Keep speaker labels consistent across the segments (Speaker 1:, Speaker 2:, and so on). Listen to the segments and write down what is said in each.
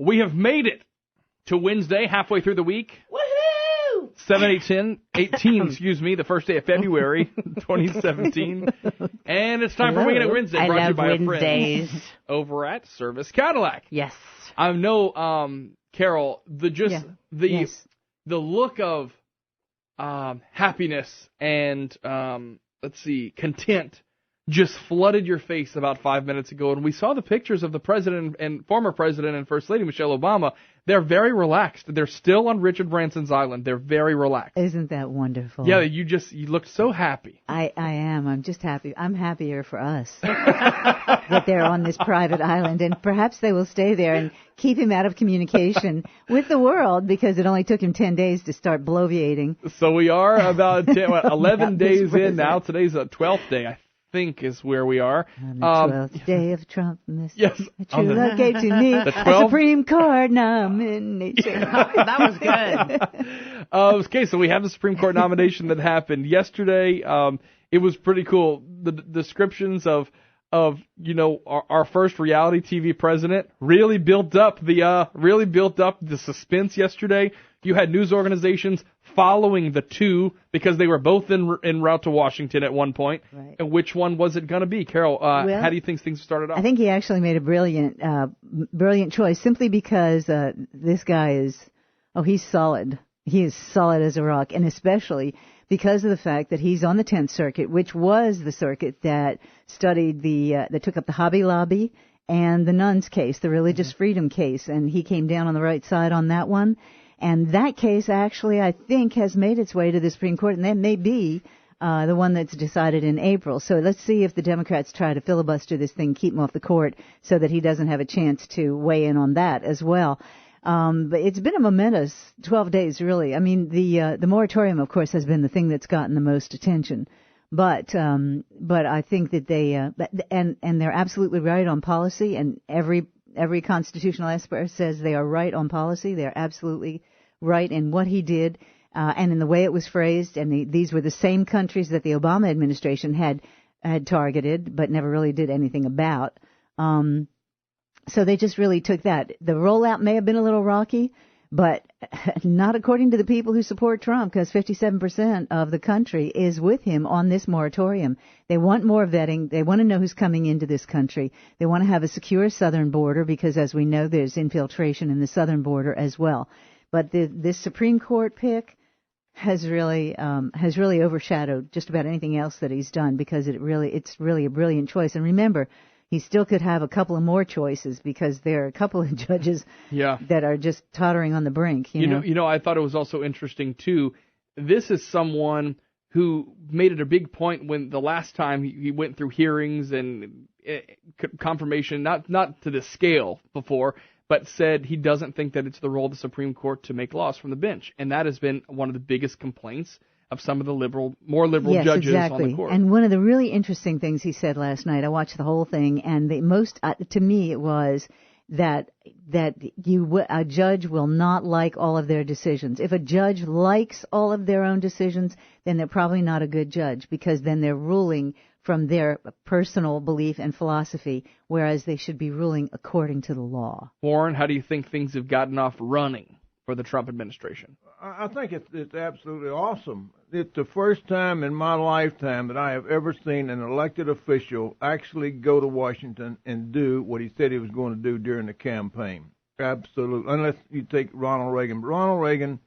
Speaker 1: We have made it to Wednesday, halfway through the week.
Speaker 2: Woohoo!
Speaker 1: 18, the first day of February, 2017. And it's time for Wingin It Wednesday,
Speaker 2: I
Speaker 1: brought to you
Speaker 2: love
Speaker 1: by our
Speaker 2: Wednesdays.
Speaker 1: friends over at Service Cadillac.
Speaker 2: Yes.
Speaker 1: I know, Carol, the look of happiness and, content just flooded your face about 5 minutes ago. And we saw the pictures of the president and former president and First Lady Michelle Obama. They're very relaxed. They're still on Richard Branson's island. They're very relaxed.
Speaker 3: Isn't that wonderful?
Speaker 1: Yeah, you look so happy.
Speaker 3: I am. I'm just happy. I'm happier for us that they're on this private island, and perhaps they will stay there and keep him out of communication with the world, because it only took him 10 days to start bloviating.
Speaker 1: So we are about 11 days in now. Today's the 12th day, I think, is where we are.
Speaker 3: On the 12th day of Trump,
Speaker 1: yes,
Speaker 3: true love gave to me a Supreme Court nomination.
Speaker 2: That was good.
Speaker 1: Okay, so we have the Supreme Court nomination that happened yesterday. It was pretty cool. The descriptions of our first reality TV president really built up the suspense yesterday. You had news organizations following the two because they were both en route to Washington at one point.
Speaker 3: Right.
Speaker 1: And which one was it going to be? Carol, how do you think things started off?
Speaker 3: I think he actually made a brilliant choice, simply because this guy he's solid. He is solid as a rock, and especially because of the fact that he's on the 10th Circuit, which was the circuit that studied that took up the Hobby Lobby and the nuns case, the religious freedom case, and he came down on the right side on that one. And that case actually, I think, has made its way to the Supreme Court, and that may be the one that's decided in April. So let's see if the Democrats try to filibuster this thing, keep him off the court, so that he doesn't have a chance to weigh in on that as well. But it's been a momentous 12 days, really. I mean, the moratorium, of course, has been the thing that's gotten the most attention. But I think that they and they're absolutely right on policy, and every constitutional expert says they are right on policy. They're absolutely right in what he did and in the way it was phrased. And these were the same countries that the Obama administration had targeted, but never really did anything about. So they just really took that. The rollout may have been a little rocky, but not according to the people who support Trump, because 57% of the country is with him on this moratorium. They want more vetting. They want to know who's coming into this country. They want to have a secure southern border, because, as we know, there's infiltration in the southern border as well. But this Supreme Court pick has really overshadowed just about anything else that he's done, because it's really a brilliant choice. And remember, he still could have a couple of more choices, because there are a couple of judges that are just tottering on the brink. You know,
Speaker 1: I thought it was also interesting, too. This is someone who made it a big point when the last time he went through hearings and confirmation, not to this scale before, but said he doesn't think that it's the role of the Supreme Court to make laws from the bench. And that has been one of the biggest complaints of some of the more liberal judges on the court.
Speaker 3: And one of the really interesting things he said last night, I watched the whole thing, and the most, to me, it was that a judge will not like all of their decisions. If a judge likes all of their own decisions, then they're probably not a good judge, because then they're ruling from their personal belief and philosophy, whereas they should be ruling according to the law.
Speaker 1: Warren, how do you think things have gotten off running for the Trump administration?
Speaker 4: I think it's absolutely awesome. It's the first time in my lifetime that I have ever seen an elected official actually go to Washington and do what he said he was going to do during the campaign. Absolutely. Unless you take Ronald Reagan. But Ronald Reagan,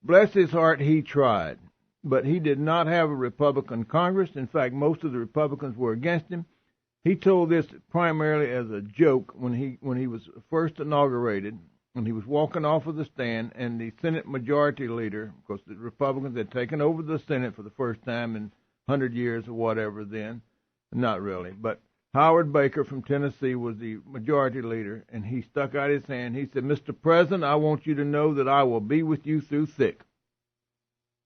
Speaker 4: bless his heart, he tried. But he did not have a Republican Congress. In fact, most of the Republicans were against him. He told this primarily as a joke when he was first inaugurated. And he was walking off of the stand, and the Senate Majority Leader, of course the Republicans had taken over the Senate for the first time in 100 years or whatever then. Not really. But Howard Baker from Tennessee was the Majority Leader, and he stuck out his hand. He said, "Mr. President, I want you to know that I will be with you through thick."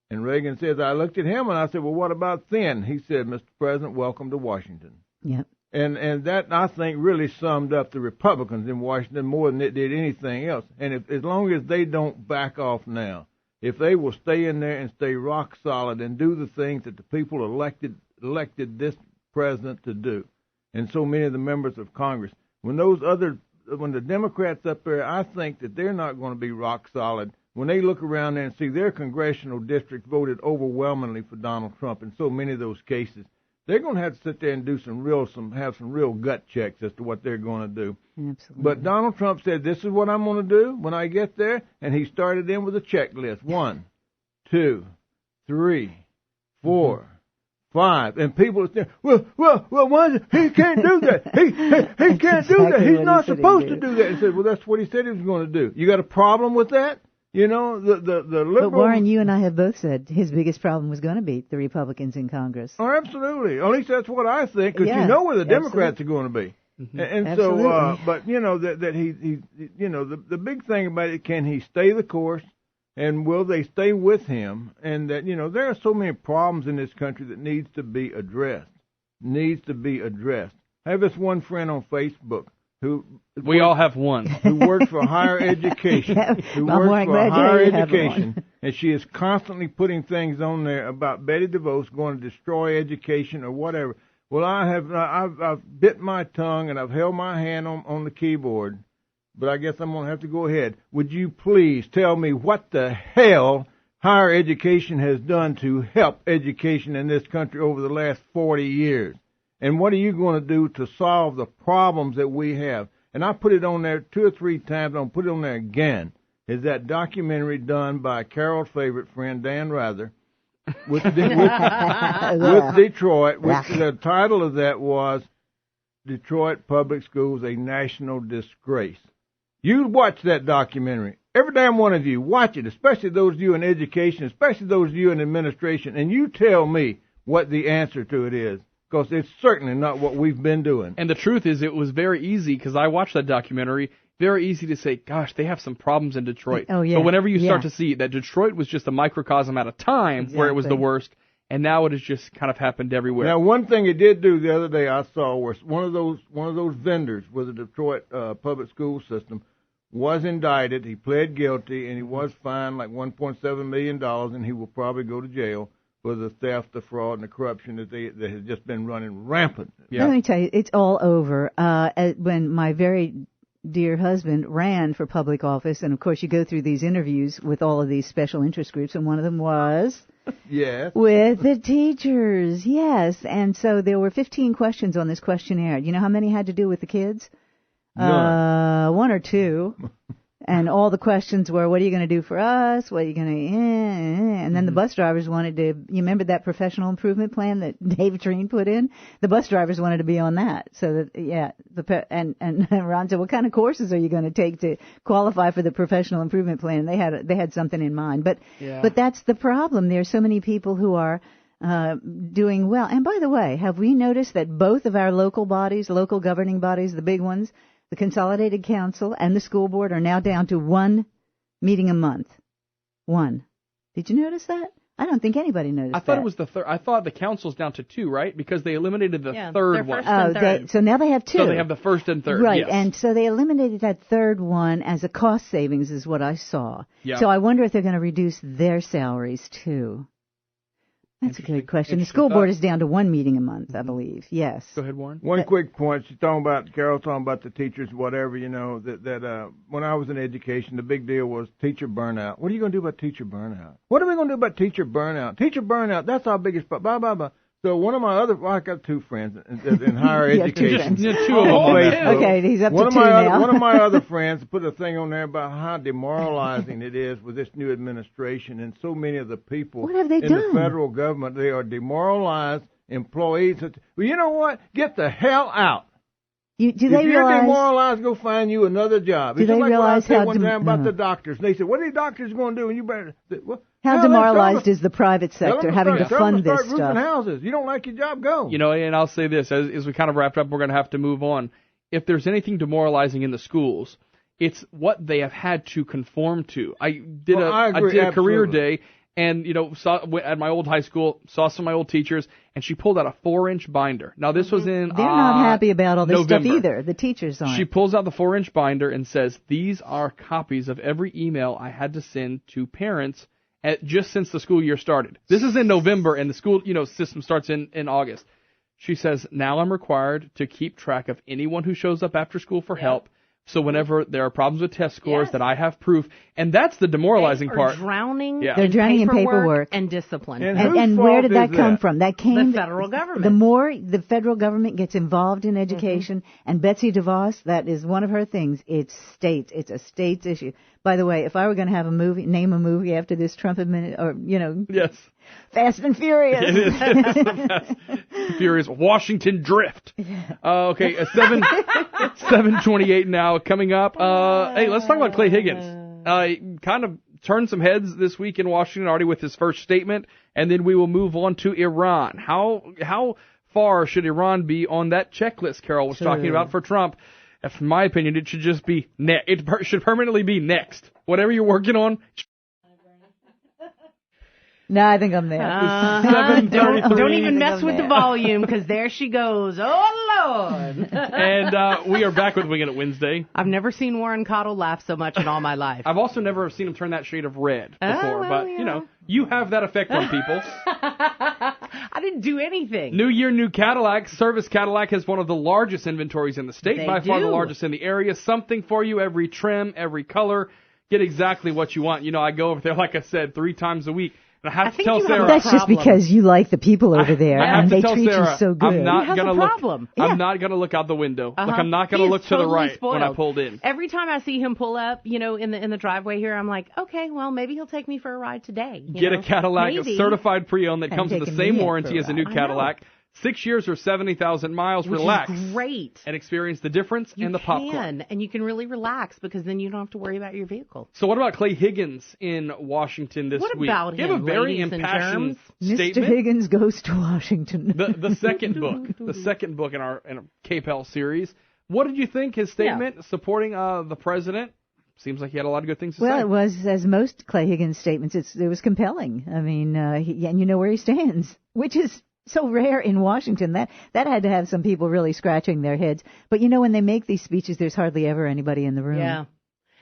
Speaker 4: And Reagan says, I looked at him, and I said, "Well, what about thin?" He said, "Mr. President, welcome to Washington."
Speaker 3: Yep.
Speaker 4: And that, I think, really summed up the Republicans in Washington more than it did anything else. And as long as they don't back off now, if they will stay in there and stay rock solid and do the things that the people elected this president to do, and so many of the members of Congress, when those other when the Democrats up there, I think that they're not going to be rock solid when they look around there and see their congressional district voted overwhelmingly for Donald Trump in so many of those cases. They're going to have to sit there and do have some real gut checks as to what they're going to do.
Speaker 3: Absolutely.
Speaker 4: But Donald Trump said, "This is what I'm going to do when I get there," and he started in with a checklist: 1, 2, 3, 4, 5, and people are saying, well, why is it? He can't do that. He can't do that. He's not supposed to do that. He said, well, that's what he said he was going to do. You got a problem with that? You know, the liberals.
Speaker 3: But Warren, you and I have both said his biggest problem was going to be the Republicans in Congress.
Speaker 4: Oh, absolutely. At least that's what I think, because you know where the Democrats are going to be. Mm-hmm. And so, but you know that he, you know, the big thing about it, can he stay the course? And will they stay with him? And that, you know, there are so many problems in this country that needs to be addressed. I have this one friend on Facebook who...
Speaker 1: We all have one.
Speaker 4: Who works for higher education. And she is constantly putting things on there about Betty DeVos going to destroy education or whatever. Well, I've bit my tongue and I've held my hand on the keyboard. But I guess I'm going to have to go ahead. Would you please tell me what the hell higher education has done to help education in this country over the last 40 years? And what are you going to do to solve the problems that we have? And I put it on there 2 or 3 times. I'll put it on there again. Is that documentary done by Carol's favorite friend, Dan Rather, with Detroit, which the title of that was Detroit Public Schools, a National Disgrace. You watch that documentary. Every damn one of you, watch it, especially those of you in education, especially those of you in administration, and you tell me what the answer to it is, because it's certainly not what we've been doing.
Speaker 1: And the truth is, it was very easy, because I watched that documentary, very easy to say, gosh, they have some problems in Detroit.
Speaker 3: Oh, yeah.
Speaker 1: But whenever you start to see that Detroit was just a microcosm at a time where it was the worst, and now it has just kind of happened everywhere.
Speaker 4: Now, one thing it did do the other day I saw was one of those vendors with the Detroit public school system was indicted. He pled guilty, and he was fined like $1.7 million, and he will probably go to jail for the theft, the fraud, and the corruption that has just been running rampant.
Speaker 3: Yeah. Let me tell you, it's all over. When my very dear husband ran for public office, and of course you go through these interviews with all of these special interest groups, and one of them was...
Speaker 4: Yes.
Speaker 3: With the teachers, yes. And so there were 15 questions on this questionnaire. You know how many had to do with the kids?
Speaker 4: None.
Speaker 3: 1 or 2. And all the questions were, what are you going to do for us? What are you going to... And then the bus drivers wanted to... You remember that professional improvement plan that Dave Treen put in? The bus drivers wanted to be on that. So that, yeah. And Ron said, what kind of courses are you going to take to qualify for the professional improvement plan? They had something in mind. But that's the problem. There are so many people who are doing well. And by the way, have we noticed that both of our local governing bodies, the big ones, the Consolidated Council and the school board, are now down to 1 meeting a month? 1. Did you notice that? I don't think anybody noticed that.
Speaker 1: I thought it was the third. I thought the council's down to 2, right? Because they eliminated the third one.
Speaker 3: So now they have 2.
Speaker 1: So they have the first and third.
Speaker 3: Right,
Speaker 1: yes.
Speaker 3: And so they eliminated that third one as a cost savings, is what I saw.
Speaker 1: Yeah.
Speaker 3: So I wonder if they're going to reduce their salaries too. That's a good question. The school board is down to 1 meeting a month, I believe. Yes.
Speaker 1: Go ahead, Warren.
Speaker 4: One quick point. Carol's talking about the teachers, whatever, you know, that when I was in education, the big deal was teacher burnout. What are you going to do about teacher burnout? What are we going to do about teacher burnout? Teacher burnout, that's our biggest problem. Blah, blah, blah. So one of my I got 2 friends in higher education.
Speaker 1: 2 of them.
Speaker 3: Okay, he's up
Speaker 4: to
Speaker 3: 2 now.
Speaker 4: One of my other friends put a thing on there about how demoralizing it is with this new administration, and so many of the people
Speaker 3: what have they
Speaker 4: in
Speaker 3: done?
Speaker 4: the federal government, they are demoralized employees. Well, you know what? Get the hell out.
Speaker 3: If you're
Speaker 4: demoralized, go find you another job.
Speaker 3: Do they realize
Speaker 4: how one time about the doctors? And they said, what are the doctors going to do? And you better say, well,
Speaker 3: how demoralized is the private sector having to fund this
Speaker 4: stuff? Roofing houses. You don't like your job, go.
Speaker 1: You know, and I'll say this, as we kind of wrapped up, we're going to have to move on. If there's anything demoralizing in the schools, it's what they have had to conform to. I did a career day, and, you know, at my old high school, saw some of my old teachers, and she pulled out a 4-inch binder. Now, this was in
Speaker 3: They're not happy about all this
Speaker 1: November.
Speaker 3: stuff either. The teachers aren't.
Speaker 1: She pulls out the 4-inch binder and says, these are copies of every email I had to send to parents just since the school year started. This is in November, and the school, system starts in August. She says, now I'm required to keep track of anyone who shows up after school for help, So whenever there are problems with test scores,
Speaker 2: Yes.
Speaker 1: that I have proof, and that's the demoralizing
Speaker 2: They are
Speaker 1: part.
Speaker 2: drowning.
Speaker 1: Yeah.
Speaker 3: They're drowning in paperwork.
Speaker 2: and discipline.
Speaker 4: And
Speaker 3: And
Speaker 4: whose
Speaker 3: where
Speaker 4: fault
Speaker 3: did that
Speaker 4: is
Speaker 3: come
Speaker 4: that?
Speaker 3: from? That came
Speaker 2: The federal government.
Speaker 3: The more the federal government gets involved in education, and Betsy DeVos, that is one of her things. It's states. It's a states issue. By the way, if I were going to have name a movie after this Trump administration, or
Speaker 1: Yes.
Speaker 3: Fast and Furious.
Speaker 1: It is. Furious Washington Drift. Okay, 7:28 now coming up. Hey, let's talk about Clay Higgins. Kind of turned some heads this week in Washington already with his first statement, and then we will move on to Iran. How far should Iran be on that checklist Carol was talking about for Trump? In my opinion, it should just be it should permanently be next. Whatever you're working on.
Speaker 3: No, I think I'm there.
Speaker 2: Don't even mess with the volume, because there she goes. Oh, Lord.
Speaker 1: And we are back with Wingin It Wednesday.
Speaker 2: I've never seen Warren Cottle laugh so much in all my life.
Speaker 1: I've also never seen him turn that shade of red before,
Speaker 2: well,
Speaker 1: but,
Speaker 2: yeah.
Speaker 1: you have that effect on people.
Speaker 2: I didn't do anything.
Speaker 1: New Year, new Cadillac. Service Cadillac has one of the largest inventories in the state,
Speaker 2: They
Speaker 1: by far the
Speaker 2: do.
Speaker 1: largest in the area. Something for you, every trim, every color. Get exactly what you want. I go over there, like I said, 3 times a week. And I have to
Speaker 2: think
Speaker 1: tell
Speaker 2: you have
Speaker 1: Sarah.
Speaker 2: a
Speaker 3: That's just
Speaker 2: problem.
Speaker 3: because you like the people over there,
Speaker 1: I have
Speaker 3: and
Speaker 1: to
Speaker 3: they
Speaker 1: tell
Speaker 3: treat
Speaker 1: Sarah,
Speaker 3: you so good.
Speaker 1: I'm not
Speaker 2: He has
Speaker 1: gonna
Speaker 2: a
Speaker 1: look.
Speaker 2: problem.
Speaker 3: Yeah.
Speaker 1: I'm not gonna look out the window. Like I'm not
Speaker 2: He
Speaker 1: gonna
Speaker 2: is
Speaker 1: look to the
Speaker 2: totally
Speaker 1: right when I
Speaker 2: spoiled.
Speaker 1: pulled in.
Speaker 2: Every time I see him pull up, in the driveway here, I'm like, okay, well, maybe he'll take me for a ride today.
Speaker 1: Get a Cadillac,
Speaker 2: Maybe.
Speaker 1: a certified pre-owned that
Speaker 3: And
Speaker 1: comes with the
Speaker 3: taking
Speaker 1: same
Speaker 3: me out
Speaker 1: warranty
Speaker 3: for a
Speaker 1: as a new
Speaker 3: ride.
Speaker 2: I know.
Speaker 1: Cadillac. 6 years or 70,000 miles.
Speaker 2: Which
Speaker 1: Relax
Speaker 2: is great.
Speaker 1: and experience the difference
Speaker 2: You
Speaker 1: in the popcorn.
Speaker 2: can, and you can really relax, because then you don't have to worry about your vehicle.
Speaker 1: So what about Clay Higgins in Washington this
Speaker 2: What
Speaker 1: week?
Speaker 2: about
Speaker 1: He have
Speaker 2: him,
Speaker 1: a very
Speaker 2: ladies and
Speaker 1: impassioned
Speaker 3: Mr.
Speaker 1: statement.
Speaker 3: Higgins goes to Washington.
Speaker 1: The second book in our KPEL series. What did you think? His statement supporting the president seems like he had a lot of good things to say.
Speaker 3: Well, it was, as most Clay Higgins statements, it was compelling. I mean, and you know where he stands, which is so rare in Washington. That had to have some people really scratching their heads. But when they make these speeches, there's hardly ever anybody in the room.
Speaker 2: Yeah.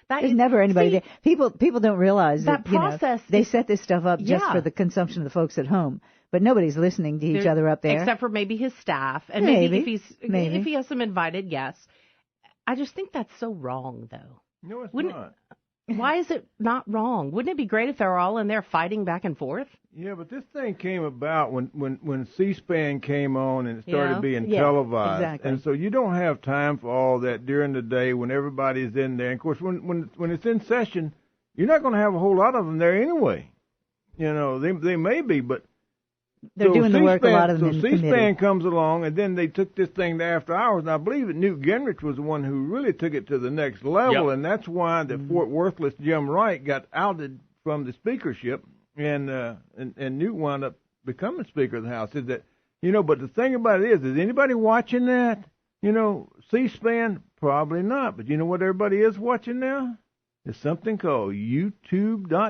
Speaker 3: There's never anybody there. People don't realize
Speaker 2: that
Speaker 3: that
Speaker 2: process
Speaker 3: they
Speaker 2: is-
Speaker 3: set this stuff up just
Speaker 2: Yeah.
Speaker 3: for the consumption of the folks at home. But nobody's listening to each other up there.
Speaker 2: Except for maybe his staff, and
Speaker 3: Maybe.
Speaker 2: if he has some invited guests. I just think that's so wrong, though.
Speaker 4: No, it's
Speaker 2: Wouldn't-
Speaker 4: not.
Speaker 2: Why is it not wrong? Wouldn't it be great if they were all in there fighting back and forth?
Speaker 4: Yeah, but this thing came about when C-SPAN came on and it started
Speaker 2: Yeah.
Speaker 4: being
Speaker 3: Yeah,
Speaker 4: televised.
Speaker 3: exactly.
Speaker 4: And so you don't have time for all that during the day when everybody's in there. And of course, when it's in session, you're not going to have a whole lot of them there anyway. They may be, but
Speaker 3: They're
Speaker 4: so
Speaker 3: doing the work, a lot of them
Speaker 4: So
Speaker 3: in the
Speaker 4: C-SPAN
Speaker 3: committee.
Speaker 4: comes along, and then they took this thing to after hours. And I believe that Newt Gingrich was the one who really took it to the next level,
Speaker 1: Yep.
Speaker 4: and that's why the Fort Worthless Jim Wright got outed from the speakership, and Newt wound up becoming Speaker of the House. Is that But the thing about it is anybody watching that? C-SPAN? Probably not. But you know what everybody is watching now? It's something called YouTube.com.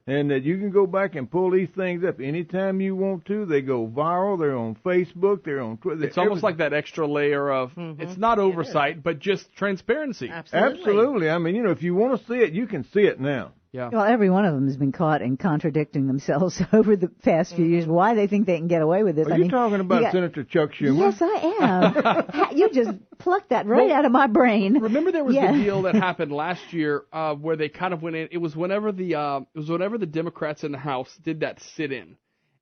Speaker 4: And that you can go back and pull these things up anytime you want to. They go viral. They're on Facebook. They're on Twitter.
Speaker 1: It's almost like that extra layer of, it's not oversight, but just transparency.
Speaker 4: Absolutely. I mean, if you want to see it, you can see it now.
Speaker 1: Yeah.
Speaker 3: Well, every one of them has been caught in contradicting themselves over the past few years. Why they think they can get away with this?
Speaker 4: Are you talking about Senator Chuck Schumer?
Speaker 3: Yes, I am. You just plucked that right out of my brain.
Speaker 1: Remember there was the deal that happened last year where they kind of went in. It was whenever the Democrats in the House did that sit-in,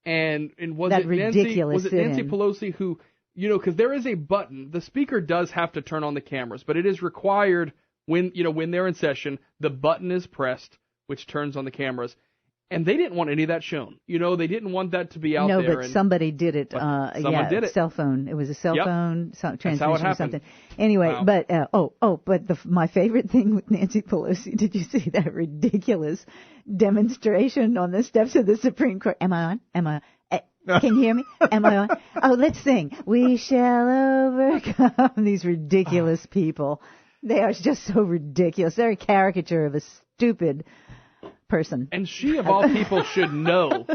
Speaker 1: and was
Speaker 3: That
Speaker 1: it
Speaker 3: ridiculous
Speaker 1: Nancy
Speaker 3: sit-in.
Speaker 1: Pelosi who because there is a button. The speaker does have to turn on the cameras, but it is required when they're in session. The button is pressed, which turns on the cameras. And they didn't want any of that shown. They didn't want that to be out there.
Speaker 3: No, but somebody did it.
Speaker 1: Someone did it.
Speaker 3: Cell phone. It was a cell
Speaker 1: Yep.
Speaker 3: phone transmission
Speaker 1: how it
Speaker 3: or
Speaker 1: happened.
Speaker 3: something. Anyway,
Speaker 1: Wow.
Speaker 3: but my favorite thing with Nancy Pelosi. Did you see that ridiculous demonstration on the steps of the Supreme Court? Am I on? Can you hear me? Am I on? Oh, let's sing. We shall overcome these ridiculous people. They are just so ridiculous. They're a caricature of a stupid person.
Speaker 1: And she, of all people, should know.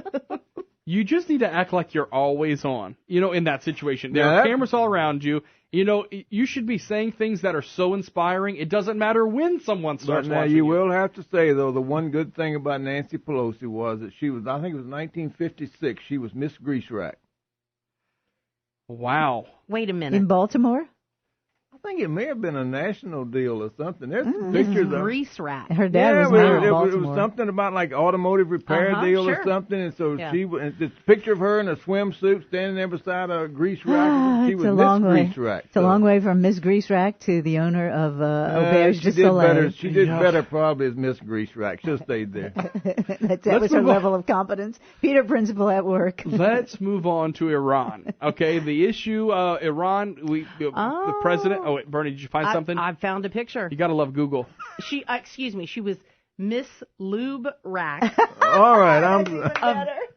Speaker 1: You just need to act like you're always on, in that situation. There are cameras all around you. You should be saying things that are so inspiring. It doesn't matter when someone starts
Speaker 4: But now
Speaker 1: watching
Speaker 4: you will have to say, though, the one good thing about Nancy Pelosi was that she was, I think it was 1956, she was Miss Grease Rack.
Speaker 1: Wow.
Speaker 2: Wait a minute.
Speaker 3: In Baltimore?
Speaker 4: think it may have been a national deal or something. There's pictures of
Speaker 2: Grease rack.
Speaker 3: Her dad was mayor of
Speaker 4: it
Speaker 3: Baltimore.
Speaker 4: was something about like automotive repair deal or something, and so she and this picture of her in a swimsuit standing there beside a grease rack. She was Miss Grease Rack.
Speaker 3: It's a long way from Miss Grease Rack to the owner of Auberge de Soleil.
Speaker 4: She did better probably as Miss Grease Rack. She'll stay there.
Speaker 3: that was her level of competence. Peter Principal at work.
Speaker 1: Let's move on to Iran. Okay, the issue, Iran, the president. Oh, wait, Bernie, did you find something?
Speaker 2: I found a picture.
Speaker 1: You gotta love Google.
Speaker 2: She, excuse me, she was Miss Lube Rack
Speaker 4: All right,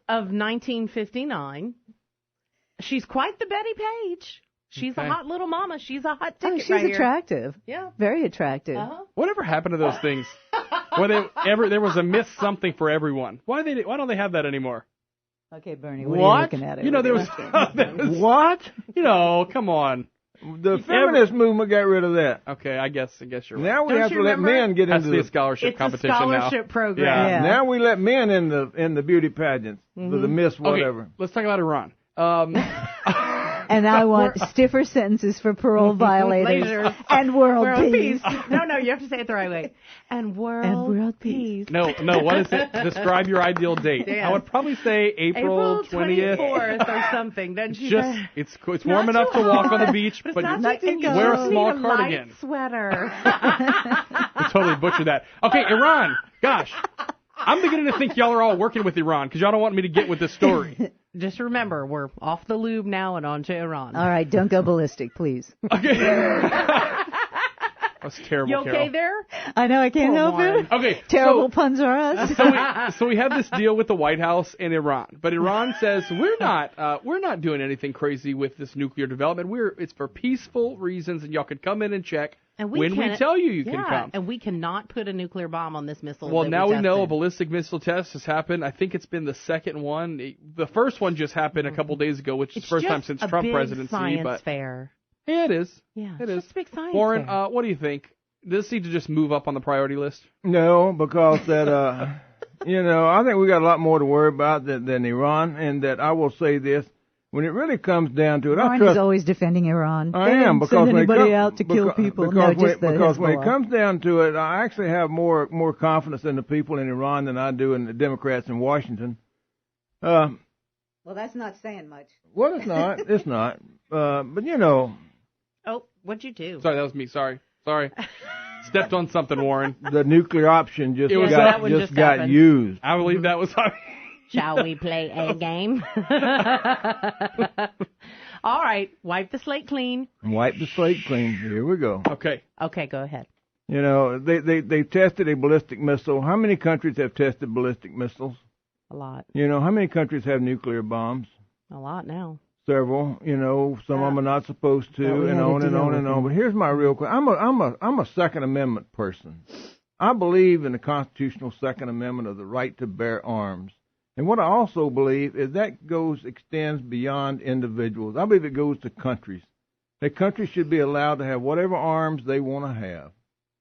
Speaker 2: of 1959. She's quite the Betty Page. She's a hot little mama. She's a hot ticket.
Speaker 3: She's attractive.
Speaker 2: Yeah,
Speaker 3: very attractive.
Speaker 1: Whatever happened to those things? There was a Miss something for everyone. Why don't they have that anymore?
Speaker 3: Okay, Bernie, what are you looking at?
Speaker 1: You know, there was
Speaker 4: what?
Speaker 1: You know, come on.
Speaker 4: The feminist movement got rid of that.
Speaker 1: Okay, I guess you're right.
Speaker 4: Now we have to let men get into
Speaker 1: the scholarship competition now.
Speaker 2: It's a scholarship program.
Speaker 3: Yeah.
Speaker 4: Now we let men in the beauty pageants for the Miss whatever.
Speaker 1: Okay, let's talk about Iran.
Speaker 3: And I want stiffer sentences for parole violators and world peace.
Speaker 2: No, you have to say it the right way. And world peace.
Speaker 1: No, what is it? Describe your ideal date. Yes. I would probably say April 20th.
Speaker 2: 24th or something. Then she
Speaker 1: it's warm enough to walk on the beach, but you wear a small cardigan.
Speaker 2: Light sweater.
Speaker 1: I totally butchered that. Okay, Iran. Gosh. I'm beginning to think y'all are all working with Iran because y'all don't want me to get with this story.
Speaker 2: Just remember, we're off the lube now and on to Iran.
Speaker 3: All right, don't go ballistic, please.
Speaker 1: Okay. That was terrible,
Speaker 2: You okay
Speaker 1: Carol.
Speaker 2: there?
Speaker 3: I know, I can't help it.
Speaker 1: Okay.
Speaker 3: Terrible puns are us.
Speaker 1: So we have this deal with the White House and Iran, but Iran says we're not doing anything crazy with this nuclear development. It's for peaceful reasons, and y'all can come in and check when we tell you can come.
Speaker 2: And we cannot put a nuclear bomb on this missile.
Speaker 1: Well, now we know a ballistic missile test has happened. I think it's been the second one. The first one just happened a couple days ago, which is the first time since Trump presidency.
Speaker 2: Science fair.
Speaker 1: Yeah, it is.
Speaker 2: Yeah,
Speaker 1: it is.
Speaker 2: Just a big science
Speaker 1: Warren,
Speaker 2: fair.
Speaker 1: What do you think? Does this need to just move up on the priority list?
Speaker 4: No, because that, I think we got a lot more to worry about than Iran, and that I will say this. When it really comes down to it,
Speaker 3: Warren is always defending Iran.
Speaker 4: I am, because
Speaker 3: when anybody out to kill people.
Speaker 4: Because when it comes down to it, I actually have more confidence in the people in Iran than I do in the Democrats in Washington.
Speaker 3: Well, that's not saying much.
Speaker 4: Well, it's not. It's not. But you know.
Speaker 2: Oh, what'd you do?
Speaker 1: Sorry, that was me. Sorry. Stepped on something, Warren.
Speaker 4: The nuclear option just got
Speaker 2: happened.
Speaker 4: used.
Speaker 1: I believe that was.
Speaker 2: Shall we play a game? All right, wipe the slate clean.
Speaker 4: Wipe the slate clean. Here we go.
Speaker 1: Okay,
Speaker 2: go ahead.
Speaker 4: You know, they tested a ballistic missile. How many countries have tested ballistic missiles?
Speaker 2: A lot.
Speaker 4: You know, how many countries have nuclear bombs?
Speaker 2: A lot now.
Speaker 4: Several. You know, some of them are not supposed to, and on and on and on. But here's my real question. I'm a Second Amendment person. I believe in the constitutional Second Amendment of the right to bear arms. And what I also believe is that extends beyond individuals. I believe it goes to countries. That countries should be allowed to have whatever arms they want to have.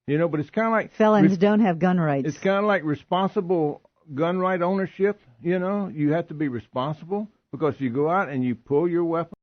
Speaker 4: You know, but it's kind of like...
Speaker 3: Felons don't have gun rights.
Speaker 4: It's kind of like responsible gun right ownership. You know, you have to be responsible, because if you go out and you pull your weapon